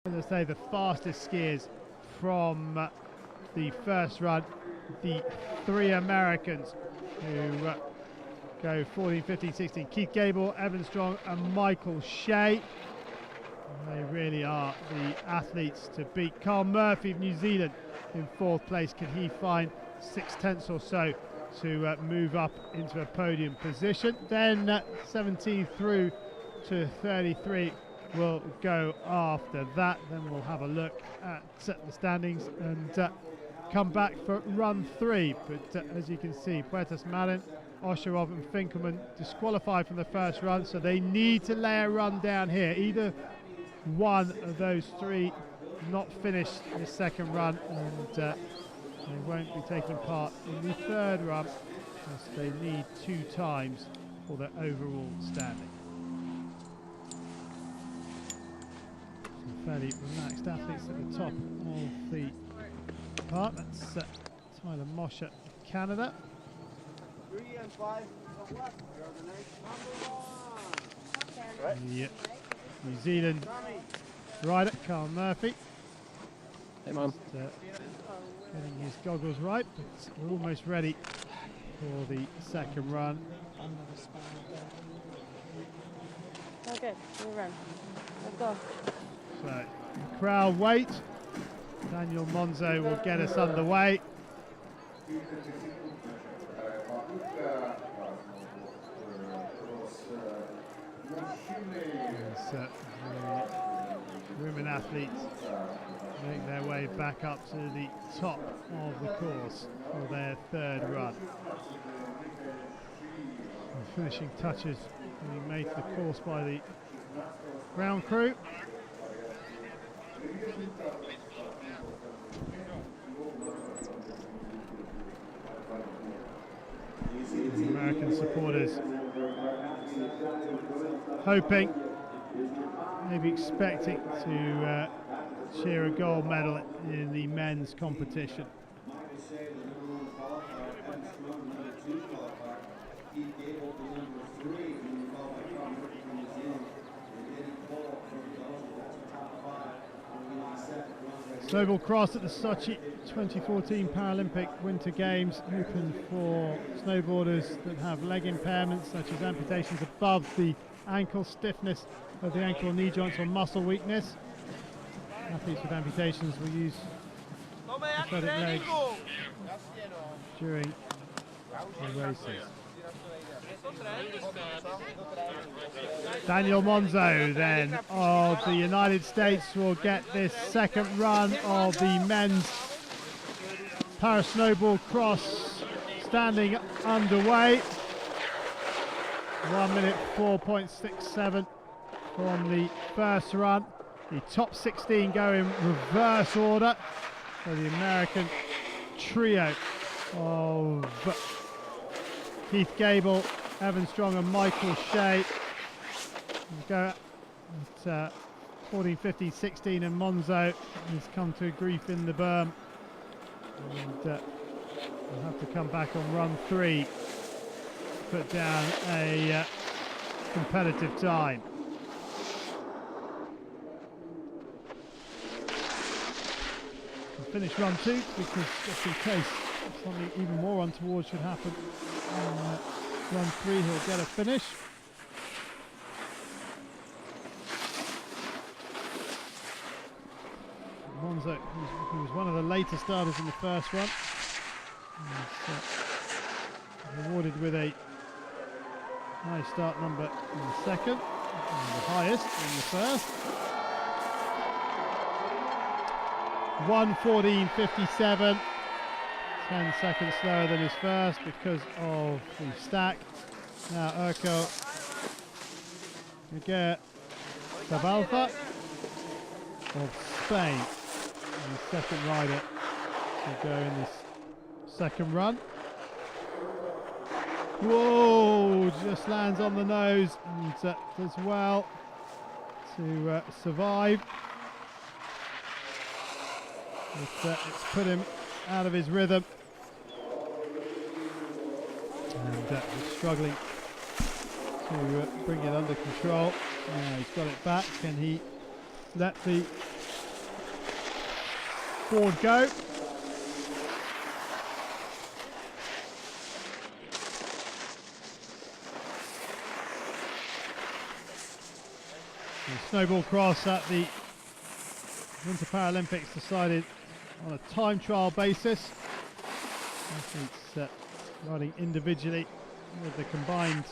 As I say, the fastest skiers from the first run, the three Americans who go 14, 15, 16. Keith Gable, Evan Strong and Michael Shea. They really are the athletes to beat. Carl Murphy of New Zealand in fourth place. Can he find 6/10 or so to move up into a podium position? Then 17 through to 33 will go after that. Then we'll have a look at the standings and come back for run 3. But as you can see, Puertas Marin, Osherov and Finkelman disqualified from the first run, so they need to lay a run down here. Either one of those three not finished the second run, and they won't be taking part in the third run, as they need 2 times for their overall standing. Some fairly relaxed athletes at the top of the part. That's Tyler Mosher of Canada. 3 and 5 left. You're the next number 1. The New Zealand rider, Carl Murphy. Hey, Mum. Getting his goggles right, but we're almost ready for the second run. Okay, you run. Let's go. So, the crowd wait. Daniel Monzo will get us underway. As, the women athletes make their way back up to the top of the course for their third run. The finishing touches being made to the course by the ground crew. The American supporters hoping, maybe expecting to cheer a gold medal in the men's competition. Snowboard cross at the Sochi 2014 Paralympic Winter Games, open for snowboarders that have leg impairments such as amputations above the ankle, stiffness of the ankle or knee joints, or muscle weakness. Athletes with amputations will use prosthetic legs during the races. Daniel Monzo then of the United States will get this second run of the men's para snowboard cross standing underway. 1 minute 4.67 from the first run. The top 16 go in reverse order. So the American trio of Keith Gable, Evan Strong and Michael Shea go at 14, 15, 16, and Monzo has come to grief in the berm. And we'll have to come back on run 3 to put down a competitive time. We'll finish run 2 because just in case something even more untoward should happen on run 3, he'll get a finish. Monzo, who was one of the later starters in the first run, was awarded with a high start number in the second, and the highest in the first. 1:14.57, 10 seconds slower than his first because of the stack. Now Urko Miguel Zabalza of Spain, the second rider to go in this second run. Whoa, just lands on the nose and does well to survive. It's put him out of his rhythm, and he's struggling to bring it under control. Now he's got it back. Can he let the forward go. The snowball cross at the Winter Paralympics decided on a time trial basis. Athletes riding individually with the combined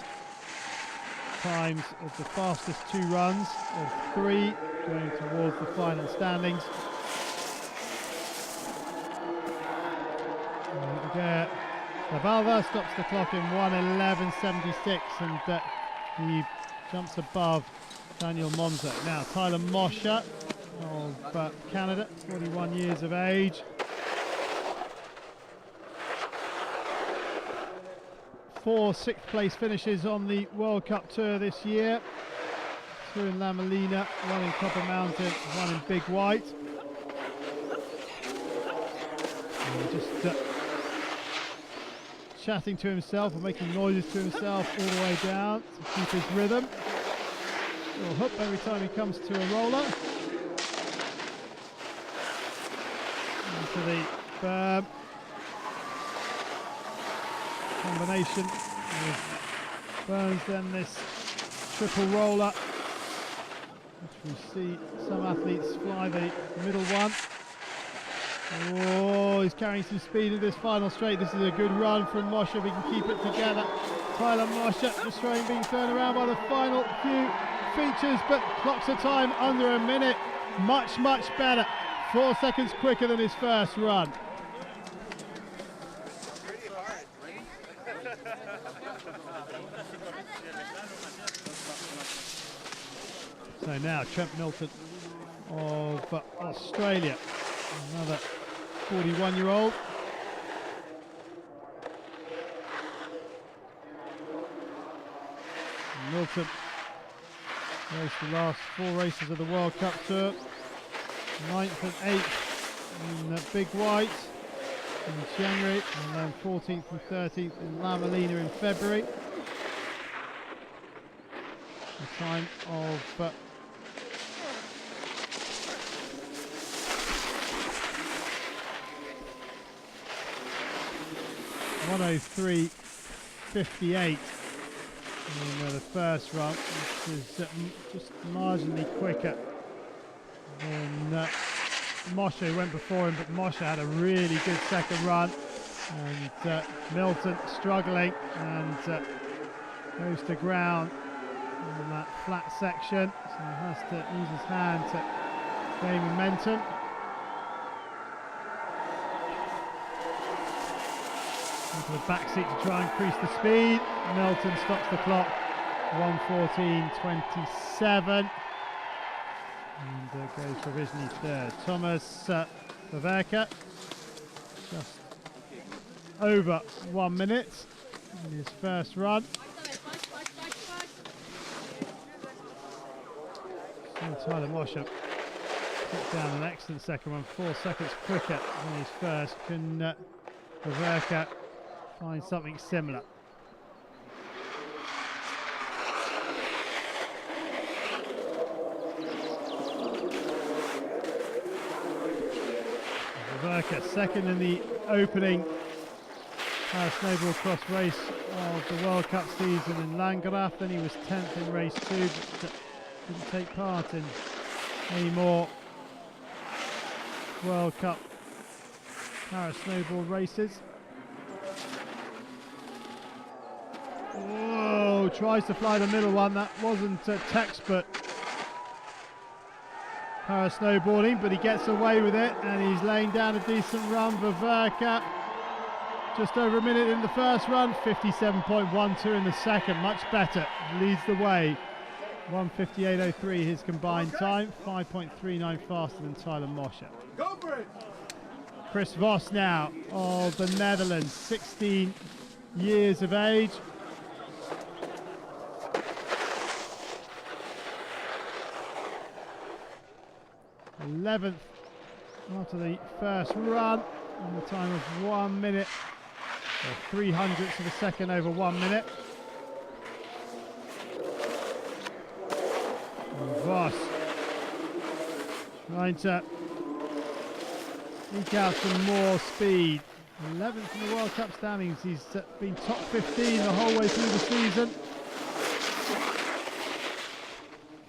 times of the fastest 2 runs of 3 going towards the final standings. Zabalza stops the clock in 1:11.76 and he jumps above Daniel Monza. Now Tyler Mosher of Canada, 41 years of age. 4 sixth place finishes on the World Cup Tour this year. 2 in La Molina, 1 in Copper Mountain, 1 in Big White. Just chatting to himself or making noises to himself all the way down to keep his rhythm. Little hook every time he comes to a roller. Into the berm. Combination with Burns, then this triple roller, which we see some athletes fly the middle one. Oh, he's carrying some speed in this final straight. This is a good run from Mosher if he can keep it together. Tyler Mosher destroying, being thrown around by the final few features, but clocks a time under a minute. Much better. 4 seconds quicker than his first run. So now Trent Milton of Australia, another 41-year-old. Milton raced the last 4 races of the World Cup Tour, 9th and 8th in Big White in January, and then 14th and 13th in La Molina in February. A time of 1:03.58 in the first run, which is just marginally quicker than Mosher, who went before him, but Mosher had a really good second run, and Milton struggling and goes to ground on that flat section, so he has to use his hand to gain momentum. Into the back seat to try and increase the speed. Milton stops the clock, 1:14.27, and goes provisionally third. Thomas Vaverka, just over 1 minute in his first run. So Tyler Mosher put down an excellent second one, 4 seconds quicker than his first. Can Vaverka find something similar? Vaverka second in the opening snowboard cross race of the World Cup season in Landgraf. Then he was 10th in race 2, but didn't take part in any more World Cup snowboard races. Oh, tries to fly the middle one. That wasn't textbook snowboarding, but he gets away with it, and he's laying down a decent run. Vaverka, just over a minute in the first run, 57.12 in the second, much better, leads the way. 1:58.03 his combined time, 5.39 faster than Tyler Mosher. Go for it! Chris Vos now of the Netherlands, 16 years of age. th after the first run, on the time of 1 minute, or 300ths of a second over 1 minute. And Voss trying to eke out some more speed. 11th in the World Cup standings. He's been top 15 the whole way through the season.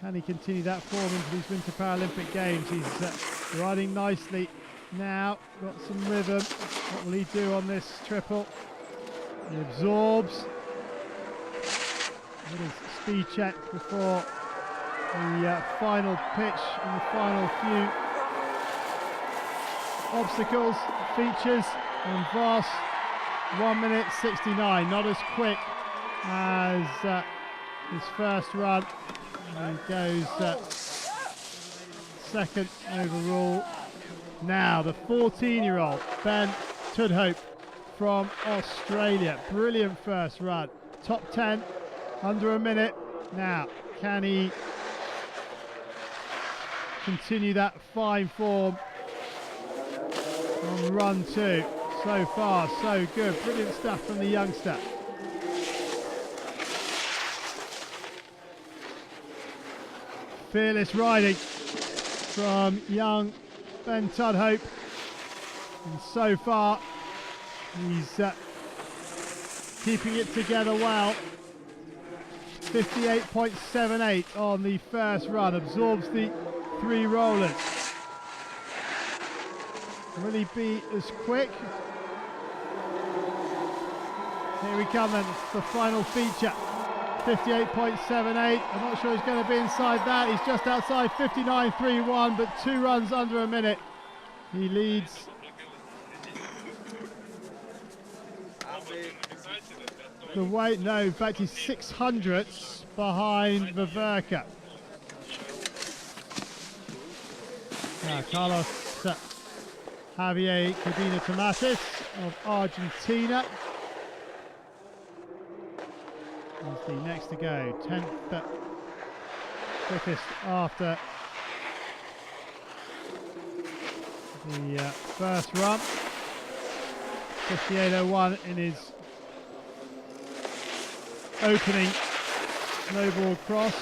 Can he continue that form into these Winter Paralympic Games? He's riding nicely now, got some rhythm. What will he do on this triple? He absorbs. A little speed check before the final pitch and the final few obstacles, features, and Voss 1 minute 69, not as quick as his first run. He goes second overall. Now the 14-year-old Ben Tudhope from Australia, brilliant first run, top 10, under a minute. Now can he continue that fine form on run 2? So far so good, brilliant stuff from the youngster. Fearless riding from young Ben Tudhope, and so far he's keeping it together well. 58.78 on the first run, absorbs the 3 rollers. Will he be as quick? Here we come then, it's the final feature. 58.78, I'm not sure he's going to be inside that. He's just outside 59.31, but 2 runs under a minute. He leads. The way, no, in fact he's 600ths behind Viverka. Now Carlos Javier Cadena Tomatis of Argentina is the next to go, 10th quickest after the first run. 58.01 in his opening snowboard cross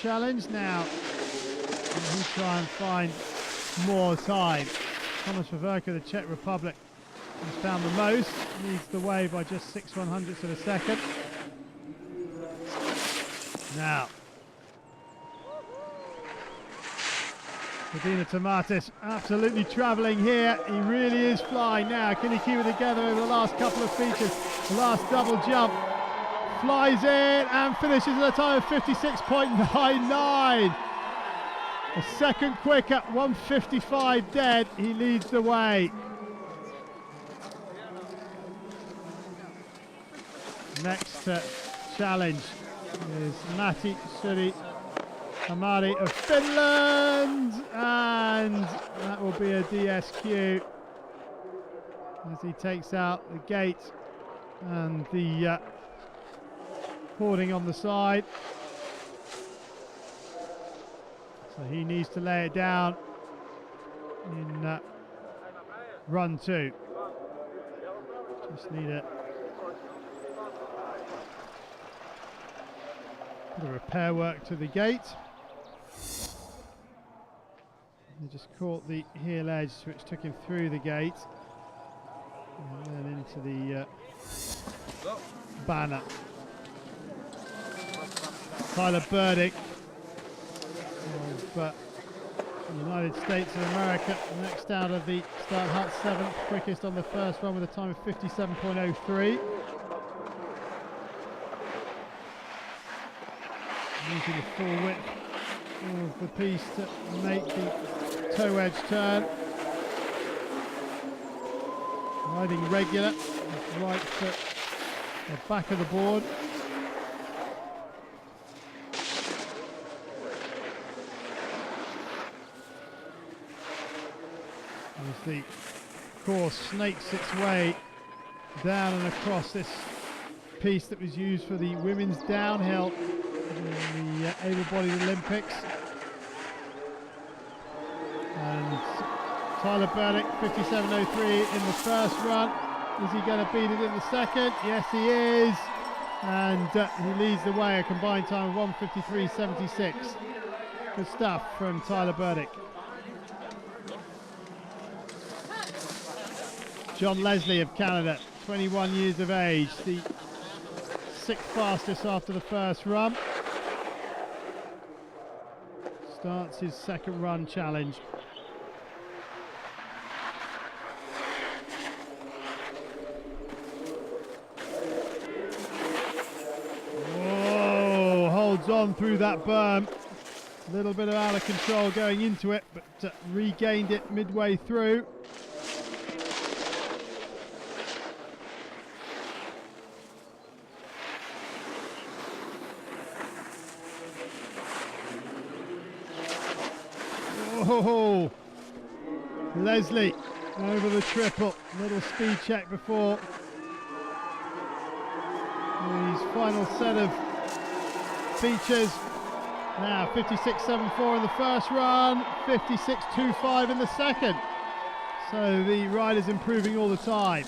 challenge. Now can he try and find more time? Thomas Viverka, the Czech Republic, has found the most, leads the way by just 6/100ths of a second. Now Cadena Tomatis absolutely travelling here. He really is flying now. Can he keep it together over the last couple of features? The last double jump, flies in and finishes at a time of 56.99. A second quicker, 1:55 dead. He leads the way. Next challenge is Matti Suri Hamari of Finland, and that will be a DSQ as he takes out the gate and the hoarding on the side. So he needs to lay it down in run 2. Just need a bit of repair work to the gate. He just caught the heel edge, which took him through the gate and then into the banner. Tyler Burdick of the United States of America, next out of the start hut, 7th quickest on the first run with a time of 57.03. Using the full width of the piece to make the toe edge turn. Riding regular, right foot the back of the board. As the course snakes its way down and across this piece that was used for the women's downhill in the able-bodied Olympics. And Tyler Burdick, 57.03 in the first run. Is he going to beat it in the second? Yes, he is. And he leads the way, a combined time of 1:53.76. Good stuff from Tyler Burdick. John Leslie of Canada, 21 years of age, the 6th fastest after the first run. Starts his second run challenge. Whoa, holds on through that berm. A little bit of out of control going into it, but regained it midway through. Oh, Leslie over the triple. Little speed check before his final set of features. Now 56.74 in the first run, 56.25 in the second. So the rider's improving all the time.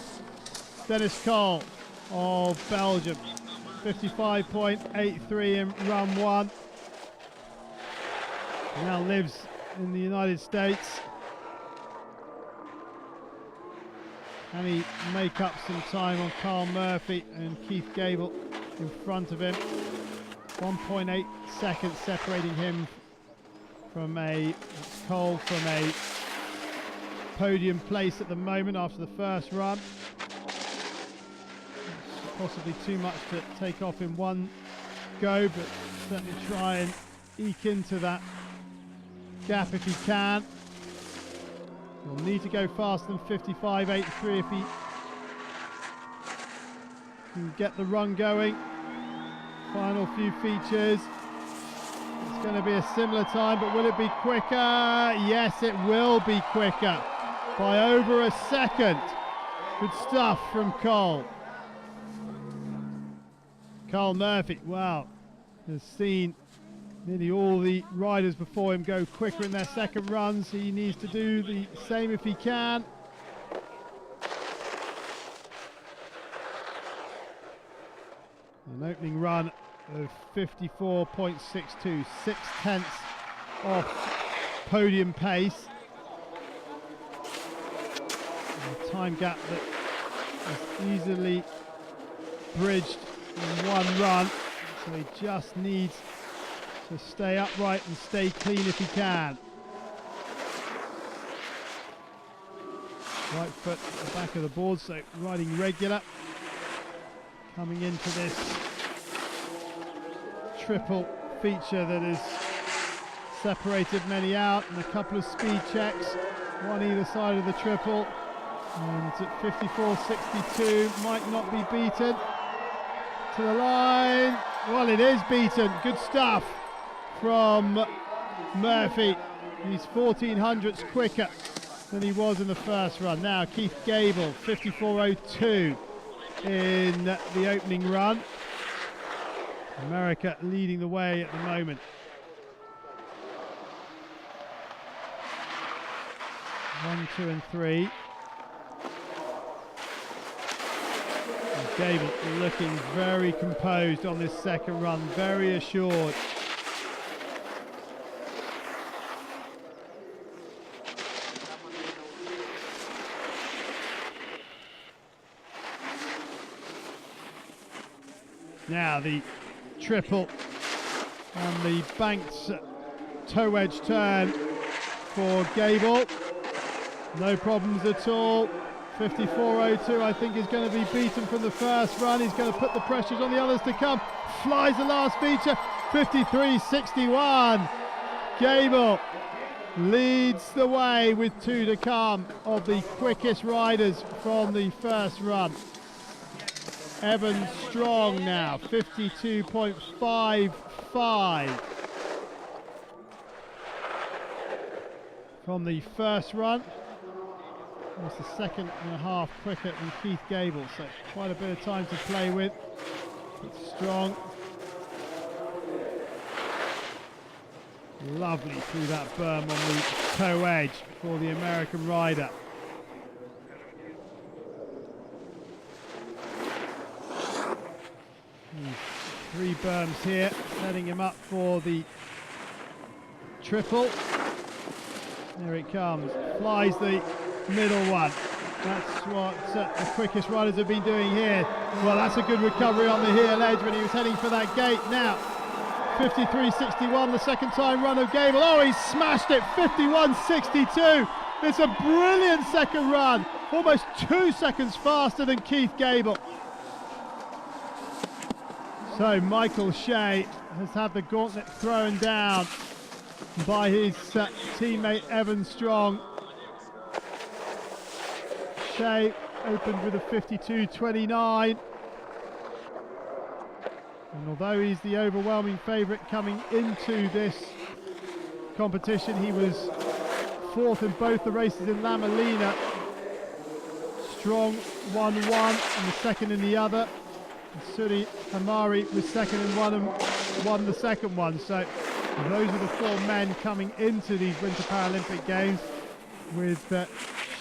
Dennis Cole of Belgium, 55.83 in run one. Now lives in the United States. Can he make up some time on Carl Murphy and Keith Gable in front of him? 1.8 seconds separating him from Cole from a podium place at the moment after the first run. It's possibly too much to take off in one go, but certainly try and eke into that gap if he can. He'll need to go faster than 55.83 if he can get the run going. Final few features. It's going to be a similar time, but will it be quicker? Yes, it will be quicker by over a second. Good stuff from Cole. Carl Murphy, wow, has seen nearly all the riders before him go quicker in their second runs. He needs to do the same if he can. An opening run of 54.62, 6/10 off podium pace. A time gap that is easily bridged in one run, so he just needs to stay upright and stay clean if he can. Right foot at the back of the board, so riding regular. Coming into this triple feature that has separated many out, and a couple of speed checks, one either side of the triple. And at 54.62 might not be beaten. To the line. Well, it is beaten. Good stuff from Murphy. He's 1400ths quicker than he was in the first run. Now Keith Gable, 54.02 in the opening run. America leading the way at the moment. One, two, and three. And Gable looking very composed on this second run, very assured. Now the triple on the banked toe wedge turn for Gable. No problems at all. 54.02 I think is going to be beaten from the first run. He's going to put the pressures on the others to come. Flies the last feature. 53.61. Gable leads the way with two to come of the quickest riders from the first run. Evans strong now, 52.55 from the first run. It's the second and a half quicker than Keith Gable, so quite a bit of time to play with. It's strong. Lovely through that berm on the toe edge for the American rider. Three berms here, setting him up for the triple. There it comes, flies the middle one. That's what the quickest riders have been doing here. Well, that's a good recovery on the heel edge when he was heading for that gate. Now, 53.61, the second time run of Gable. Oh, he smashed it, 51.62. It's a brilliant second run, almost 2 seconds faster than Keith Gable. So Michael Shea has had the gauntlet thrown down by his teammate Evan Strong. Shea opened with a 52.29. And although he's the overwhelming favourite coming into this competition, he was fourth in both the races in La Molina. Strong won one and the second in the other. And Suri Hamari was second in one and won the second one. So those are the four men coming into these Winter Paralympic Games, with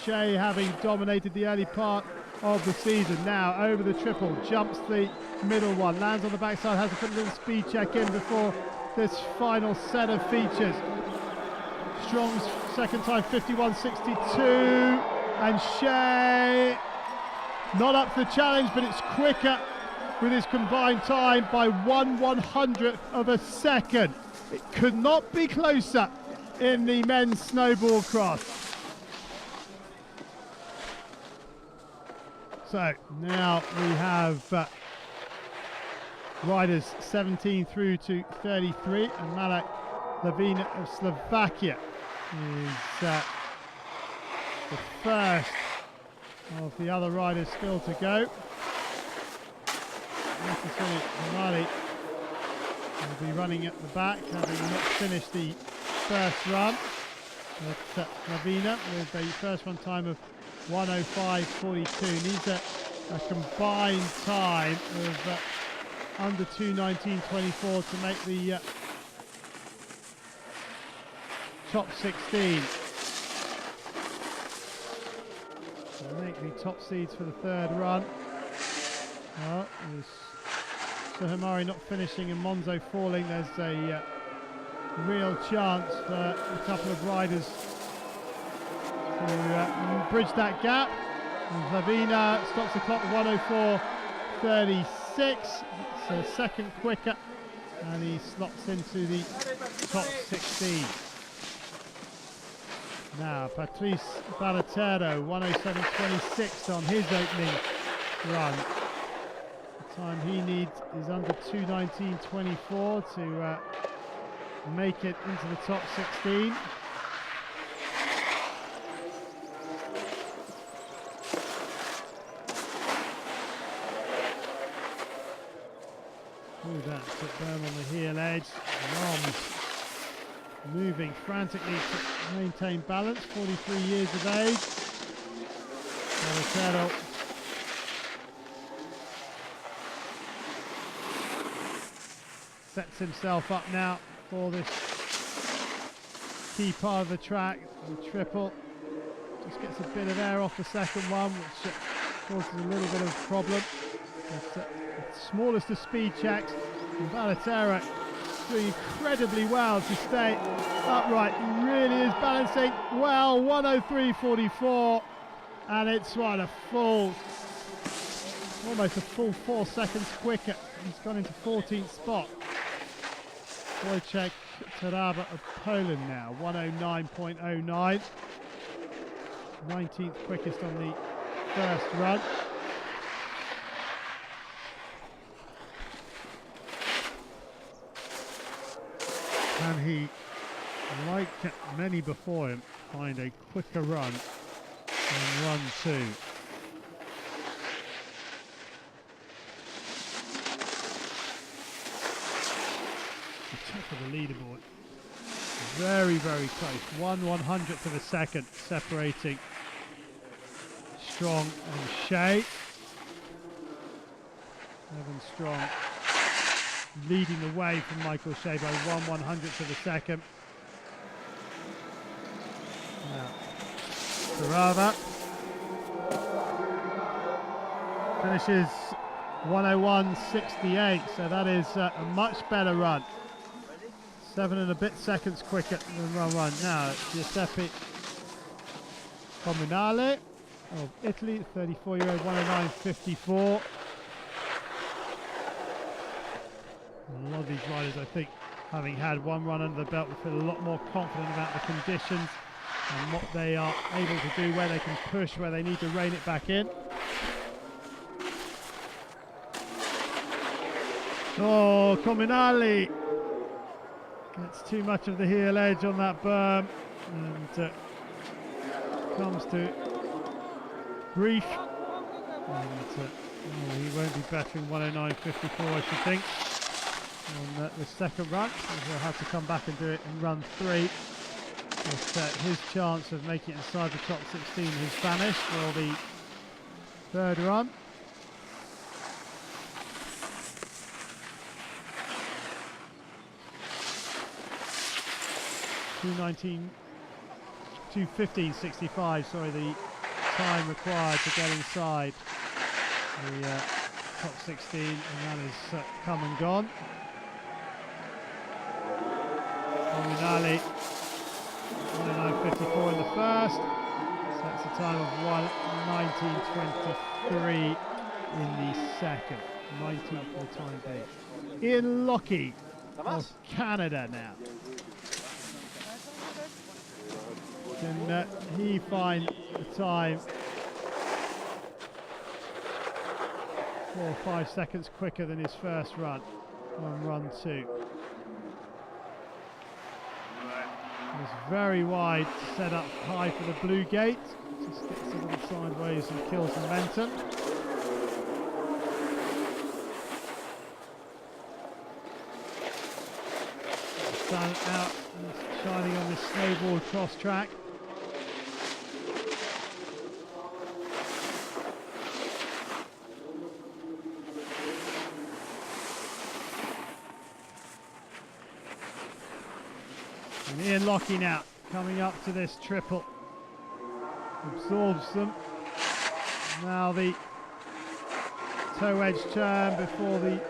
Shea having dominated the early part of the season. Now over the triple, jumps the middle one, lands on the backside, has to put a little speed check in before this final set of features. Strong's second time 51.62, and Shea not up to the challenge, but it's quicker with his combined time by 1/100th of a second. It could not be closer in the men's snowboard cross. So now we have riders 17 through to 33, and Malak Lavina of Slovakia is the first of the other riders still to go. Hamari will be running at the back, having not finished the first run. But Lavina with a first run time of 1:05.42 needs a combined time of under 2:19.24 to make the top 16. To make the top seeds for the third run. Well, with Hamari not finishing and Monzo falling, there's a real chance for a couple of riders to bridge that gap. And Lavina stops the clock at 1:04.36. It's a second quicker, and he slots into the top 16. Now Patrice Baratero, 1:07.26 on his opening run. The time he needs is under 2:19.24 to make it into the top 16. Ooh, that's at Berm on the heel edge. Arms moving frantically to maintain balance. 43 years of age. Baratero sets himself up now for this key part of the track. The triple just gets a bit of air off the second one, which causes a little bit of a problem. But, the smallest of speed checks, and Baratero doing incredibly well to stay upright. He really is balancing well. 1:03.44, and it's almost a full 4 seconds quicker. He's gone into 14th spot. Wojciech Taraba of Poland now, 1:09.09. 19th quickest on the first run. Can he, like many before him, find a quicker run than run two? The top of the leaderboard, very, very close. 1/100th of a second separating Strong and Shea. Evan Strong leading the way from Michael Shea by 1/100th of a second. Now, Taraba finishes 1:01.68, so that is a much better run. 7 and a bit seconds quicker than run one. Now, Giuseppe Comunale of Italy, 34-year-old, 109.54. A lot of these riders, I think, having had one run under the belt, will feel a lot more confident about the conditions and what they are able to do, where they can push, where they need to rein it back in. Oh, Cominali gets too much of the heel edge on that berm and comes to grief. And he won't be bettering 109.54, I should think, on the second run. So he'll have to come back and do it in run 3. But his chance of making it inside the top 16 has vanished for the third run. $2:15.65, sorry, the time required to get inside the top 16, and that is come and gone. Cominali, 109.54 in the first, sets a time of 1:19.23 in the second. 19th for the time being. Ian Lockie of Canada now. Can he find the time 4 or 5 seconds quicker than his first run on run 2? It's very wide, set up high for the blue gate. Just sticks a little sideways and kills momentum. Sun out and shining on this snowboard cross track. And Ian Lockie now coming up to this triple, absorbs them. Now the toe edge turn before the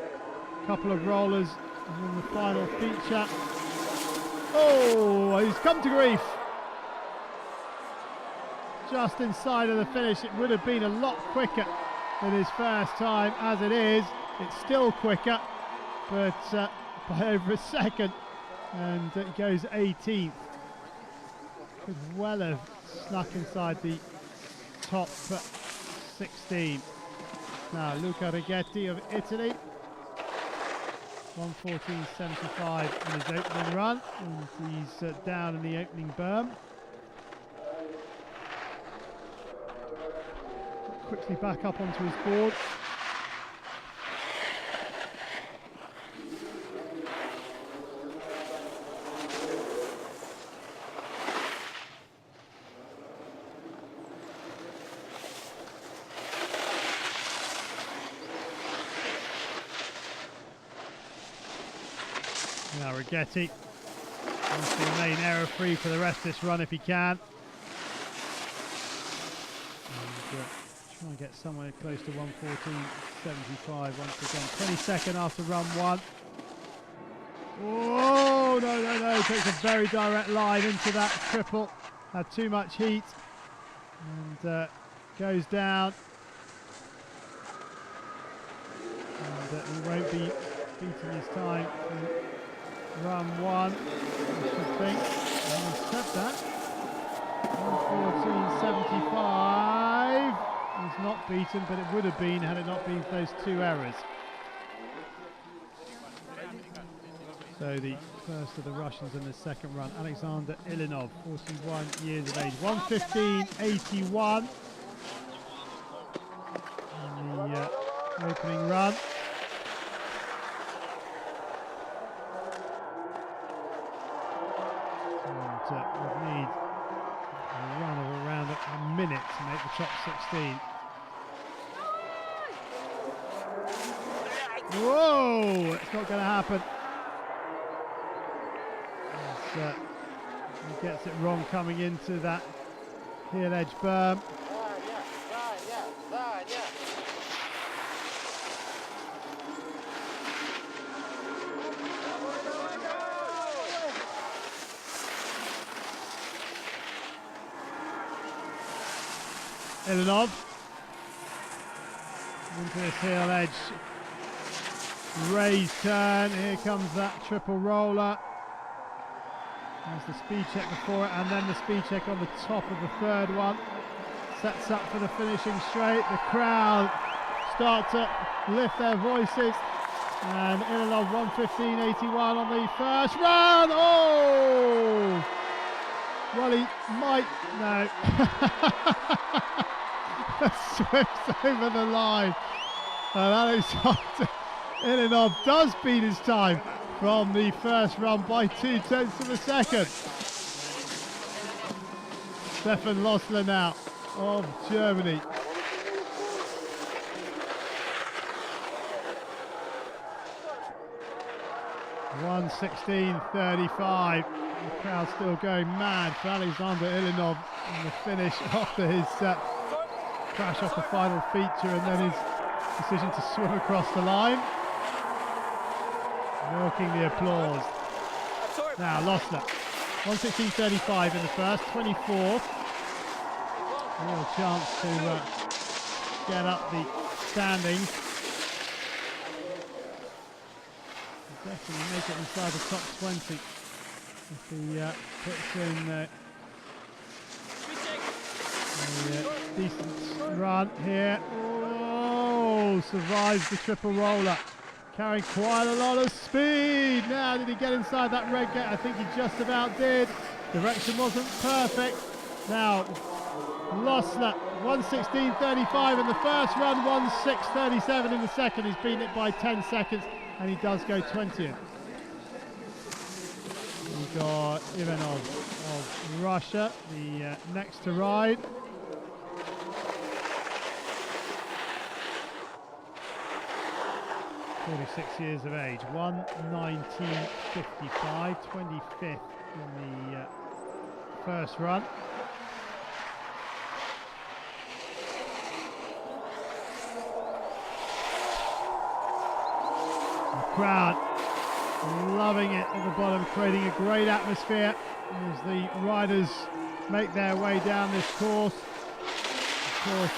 couple of rollers and then the final feature. Oh, he's come to grief. Just inside of the finish. It would have been a lot quicker than his first time. As it is, it's still quicker, but by over a second. And it goes 18th. Could well have snuck inside the top 16. Now Luca Righetti of Italy, 1:14.75 in his opening run, and he's down in the opening berm. Quickly back up onto his board. Now Righetti wants to remain error-free for the rest of this run if he can. And try and get somewhere close to 1:14.75 once again. 22nd after run 1. Oh, no. Takes a very direct line into that triple. Had too much heat. And goes down. And he won't be beating his time for run 1, I should think. And he said that. 1:14.75 is not beaten, but it would have been had it not been for those 2 errors. So the first of the Russians in the second run, Alexander Ilinov, 41 years of age, 1:15.81 in the opening run. And would need a run of around a minute to make the top 16. Whoa! It's not going to happen. He gets it wrong coming into that heel edge berm. Ilinov into this heel edge. Raised turn. Here comes that triple roller. There's the speed check before it, and then the speed check on the top of the third one. Sets up for the finishing straight. The crowd start to lift their voices. And Ilinov 1:15.81 on the first run. Oh! Well, he might. No. Swims over the line. And Alexander Ilinov does beat his time from the first run by 0.2 of a second. Stefan Lossler now of Germany. (1:16.35). The crowd still going mad for Alexander Ilinov in the finish after his crash off the final feature and then his decision to swim across the line. Milking the applause. Now Lossler, 1:16.35 in the first, 24th. Real chance to get up the standings. Definitely make it inside the top 20 if he puts in a decent run here. Oh, survives the triple roller. Carrying quite a lot of speed. Now, did he get inside that red gate? I think he just about did. Direction wasn't perfect. Now, Lossler, 1:16.35 in the first run, 1:06.37 in the second. He's beaten it by 10 seconds, and he does go 20th. We've got Ivanov of Russia, the next to ride. (46 years of age), 1:19.55, 25th in the first run. The crowd loving it at the bottom, creating a great atmosphere as the riders make their way down this course. Of course,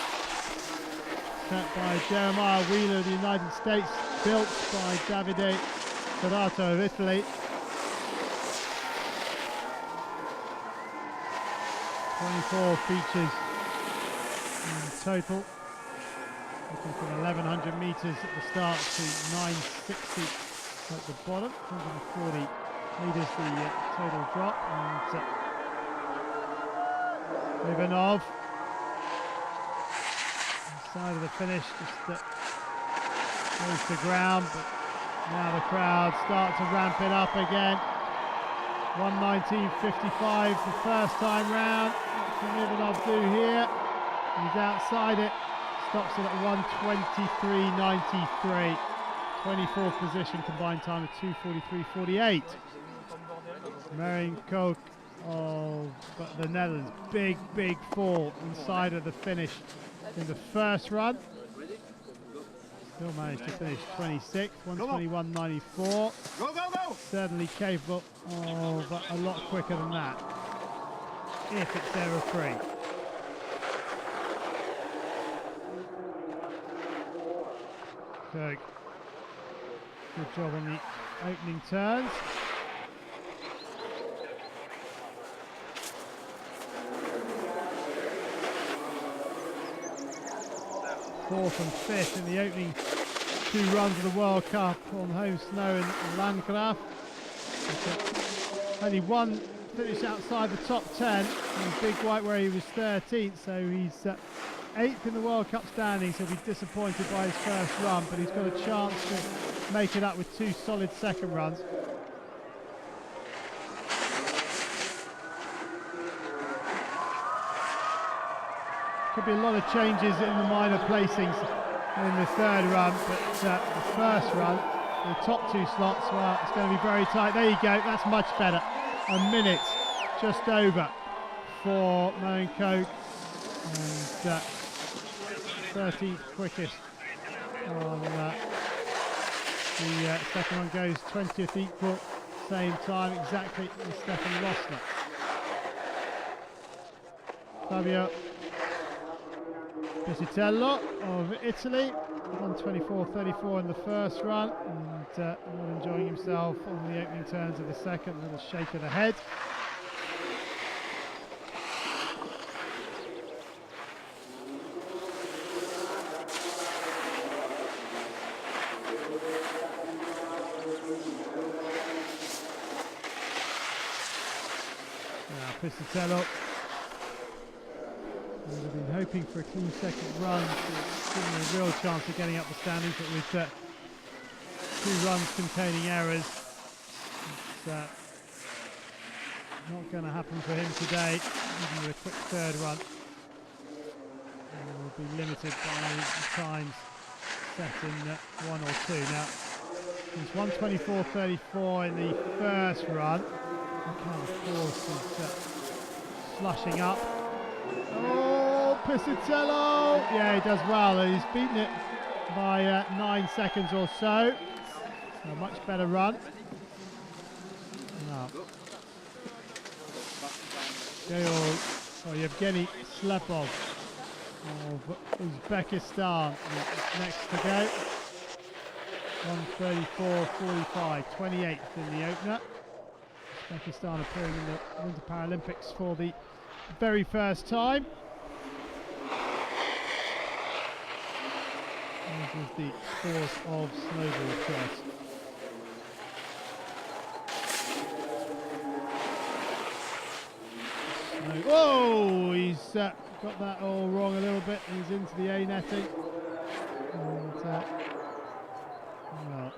set by Jeremiah Wheeler of the United States, built by Davide Ferrato of Italy. 24 features in total. Looking from 1,100 metres at the start to 960 at the bottom. 140 metres the total drop. And Ivanov, side of the finish, just goes to ground, but now the crowd start to ramp it up again. 1:19.55 the first time round. What can Ivanov do here? He's outside it. Stops it at 1:23.93. 24th position, combined time of 2:43.48. Marion Koch of the Netherlands. Big fall inside of the finish in the first run. Still managed to finish 26th, 1:21.94. Certainly capable of a lot quicker than that, if it's error free. Good job on the opening turns. Fourth and fifth in the opening two runs of the World Cup on home snow in Landgraf. Only one finish outside the top 10 in Big White where he was 13th, so he's 8th in the World Cup standings. He'll be disappointed by his first run, but he's got a chance to make it up with two solid second runs. Could be a lot of changes in the minor placings in the third run, but the first run, the top two slots, well, it's going to be very tight. There you go, that's much better. A minute, just over for Marion Koch, and 13th quickest on the second one goes 20th equal, same time exactly as Stefan Lossler. Fabio Piscitello of Italy, 1:24.34 in the first run, and not enjoying himself on the opening turns of the second. A little shake of the head. Now Piscitello would have been hoping for a clean second run to give him a real chance of getting up the standings, but with 2 runs containing errors, it's not going to happen for him today, even with a quick third run. He will be limited by the times set in 1 or 2. Now, he's 1:24.34 in the first run. Okay, of course, he's slushing up. Oh, Piscitello! Yeah, he does well. He's beaten it by 9 seconds or so. A much better run. Now, Yevgeny Slepov of Uzbekistan is next to go. 1:34.45, 28th in the opener. Uzbekistan appearing in the Winter Paralympics for the very first time. This is the sport of snowboard cross. Oh, he's got that all wrong a little bit. He's into the A netting. And, well,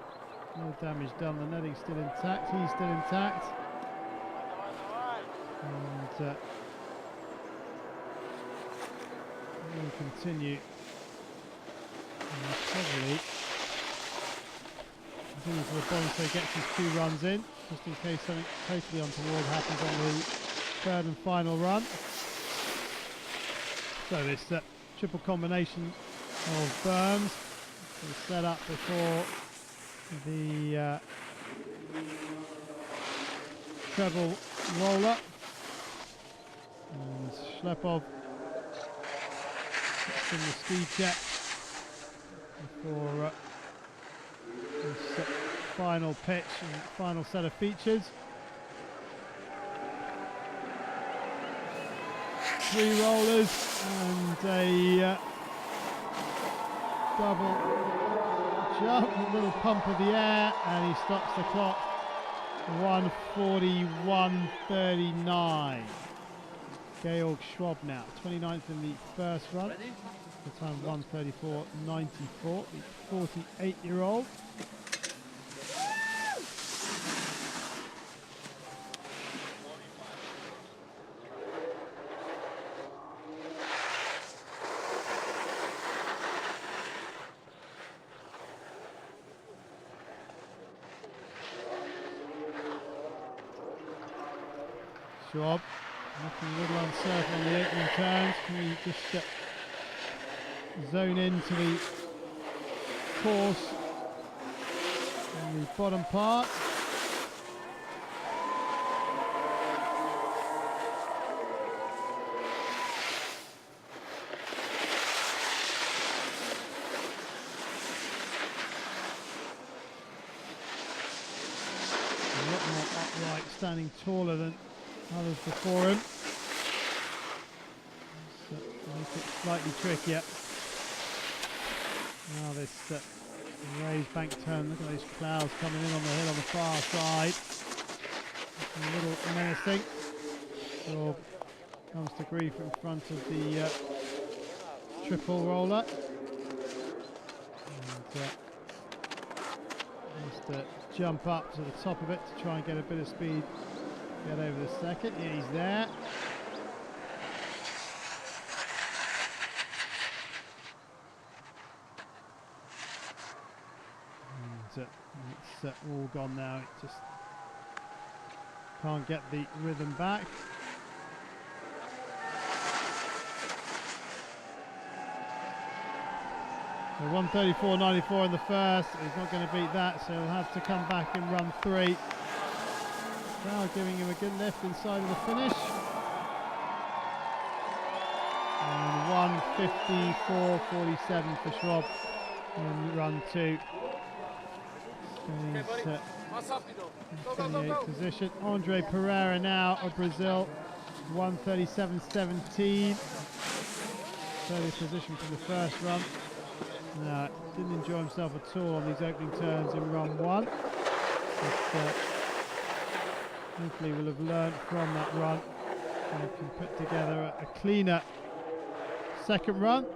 no damage done. The netting's still intact. He's still intact. And we'll continue. Probably continue for the bond so he gets his 2 runs in, just in case something totally untoward happens on the third and final run. So this triple combination of berms is set up before the treble roller. And Slepov in the speed check before this final pitch and final set of features. 3 rollers and a double jump, a little pump of the air, and he stops the clock. 1:41.39. Georg Schwab now, 29th in the first run. The time 1:34.94, the 48-year-old. Schwab looking a little uncertain on the opening turns. Can he just zone into the course on the bottom part? A lot more upright, standing taller than others before him. So make it slightly trickier. Now this raised bank turn, look at those clouds coming in on the hill on the far side. Looking a little menacing. Sure comes to grief in front of the triple roller. And just jump up to the top of it to try and get a bit of speed. Get over the second. Yeah, he's there. And it's all gone now. It just can't get the rhythm back. So 1:34.94 in the first. He's not going to beat that, so he'll have to come back and run 3. Now giving him a good lift inside of the finish. And 1:54.47 for Schwab in run 2. Stays 28th position. Andre Pereira now of Brazil, 1:37.17. 30th position from the first run. Didn't enjoy himself at all on these opening turns in run 1. But hopefully will have learned from that run and can put together a cleaner second run.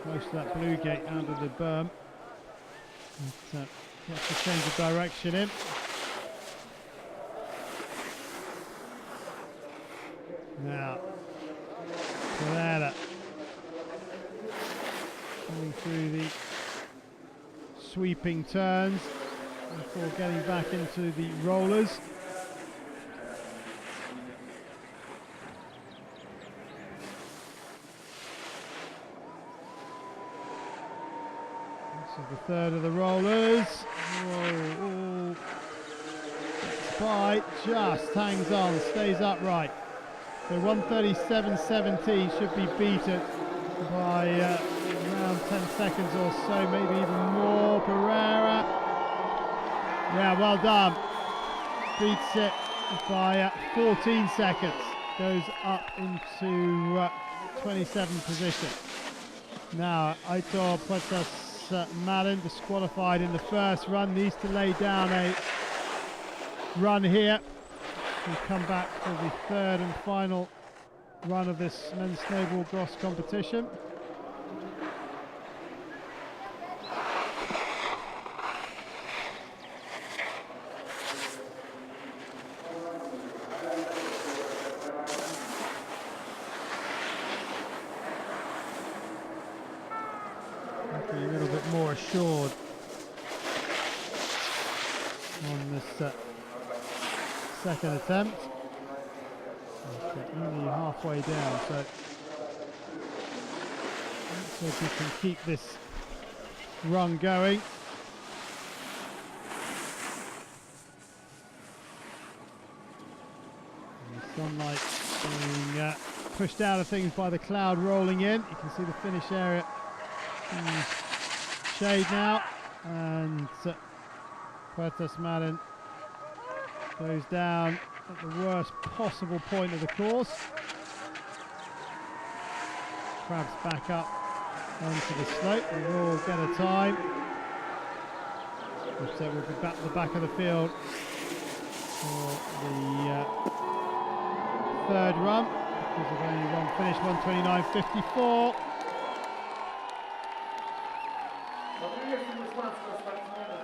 Close to that blue gate out of the berm. But, gets to change the direction in. Now, Pereira going through the sweeping turns before getting back into the rollers. This is the third of the rollers. Whoa, by, just hangs on, stays upright. So 1:37.17 should be beaten by around 10 seconds or so, maybe even more. Pereira, yeah, well done. Beats it by 14 seconds. Goes up into 27th position. Now, Aitor Puertas Marin, disqualified in the first run, needs to lay down a run here. We'll come back for the third and final run of this men's snowboard cross competition. Hopefully a little bit more assured on this second attempt. Okay, only halfway down, so let's hope we can keep this run going. And the sunlight being pushed out of things by the cloud rolling in. You can see the finish area in shade now, and Puertas Marin goes down at the worst possible point of the course. Crabs back up onto the slope. We will get a time. But we'll be back at the back of the field for the third run, because of only one finish, 1:29.54.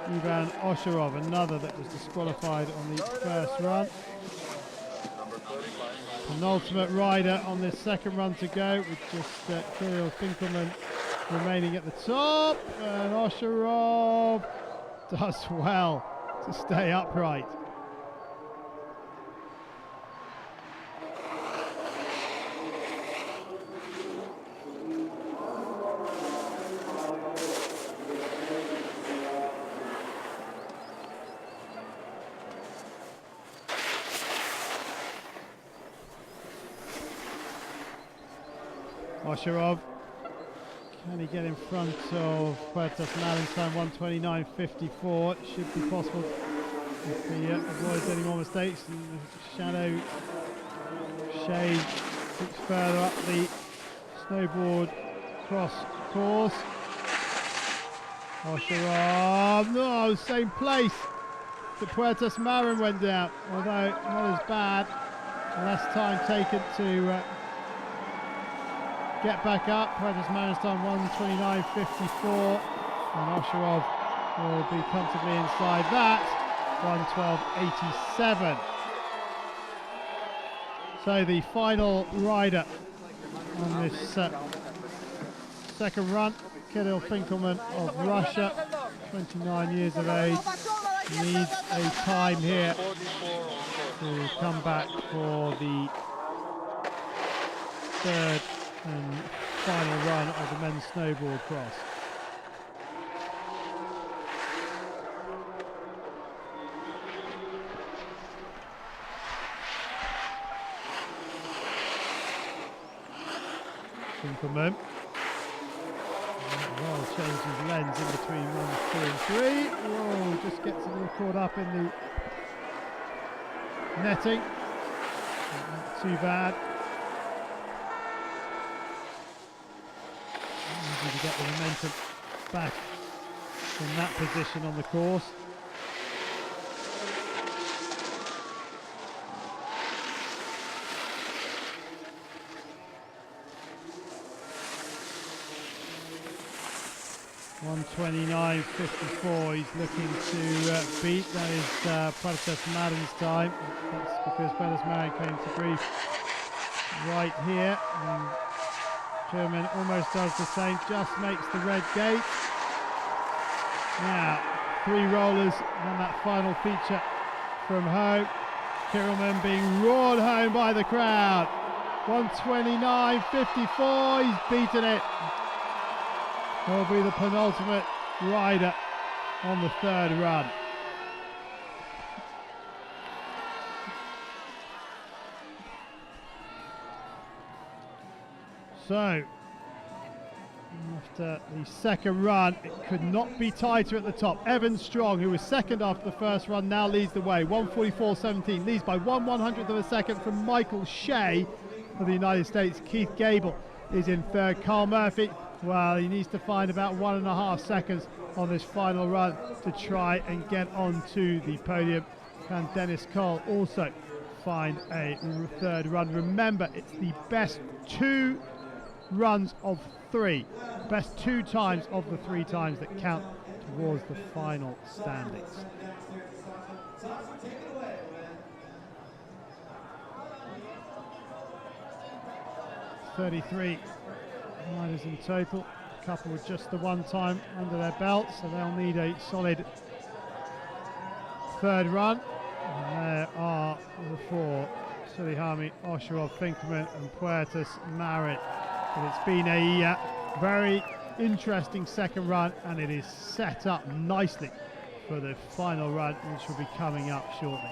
Ivan Osharov, another that was disqualified on the first run. Penultimate rider on this second run to go, with just Kirill Finkelman remaining at the top. And Osharov does well to stay upright. Osharov, can he get in front of Puertas Marin's time? 1:29.54. Should be possible if he avoids any more mistakes. And the shadow shade keeps further up the snowboard cross course. Osharov, no, same place that Puertas Marin went down, although not as bad. Less time taken to get back up. Puertas Marin's time 1:29.54, and Osharov will be comfortably inside that, 1:12.87. So the final rider on this second run, Kirill Finkelman of Russia, 29 years of age, needs a time here to come back for the third and final run of the men's snowboard cross. Simpleman. Well, changes lens in between runs 2 and 3. Whoa, just gets a little caught up in the netting. Not too bad. Easy to get the momentum back in that position on the course. (1:29.54). He's looking to beat. That is Pratitas Madden's time. That's because Pratitas Madden came to grief right here. And German almost does the same, just makes the red gate. Now, 3 rollers on that final feature from home. Kirrelman being roared home by the crowd. 1:29.54. He's beaten it. He'll be the penultimate rider on the 3rd run. So, after the 2nd run, it could not be tighter at the top. Evan Strong, who was 2nd after the 1st run, now leads the way. 1:44.17, leads by 1/100th of a second from Michael Shea of the United States. Keith Gable is in 3rd. Carl Murphy, well, he needs to find about 1.5 seconds on this final run to try and get onto the podium. Can Dennis Cole also find a 3rd run? Remember, it's the best 2 runs of 3, best 2 times of the 3 times that count towards the final standings. 33 riders in total, a couple with just the 1 time under their belt, so they'll need a solid 3rd run. And there are the 4, Sulihami, Osherov, Finkelman and Puertas Marit. But it's been a very interesting 2nd run, and it is set up nicely for the final run, which will be coming up shortly.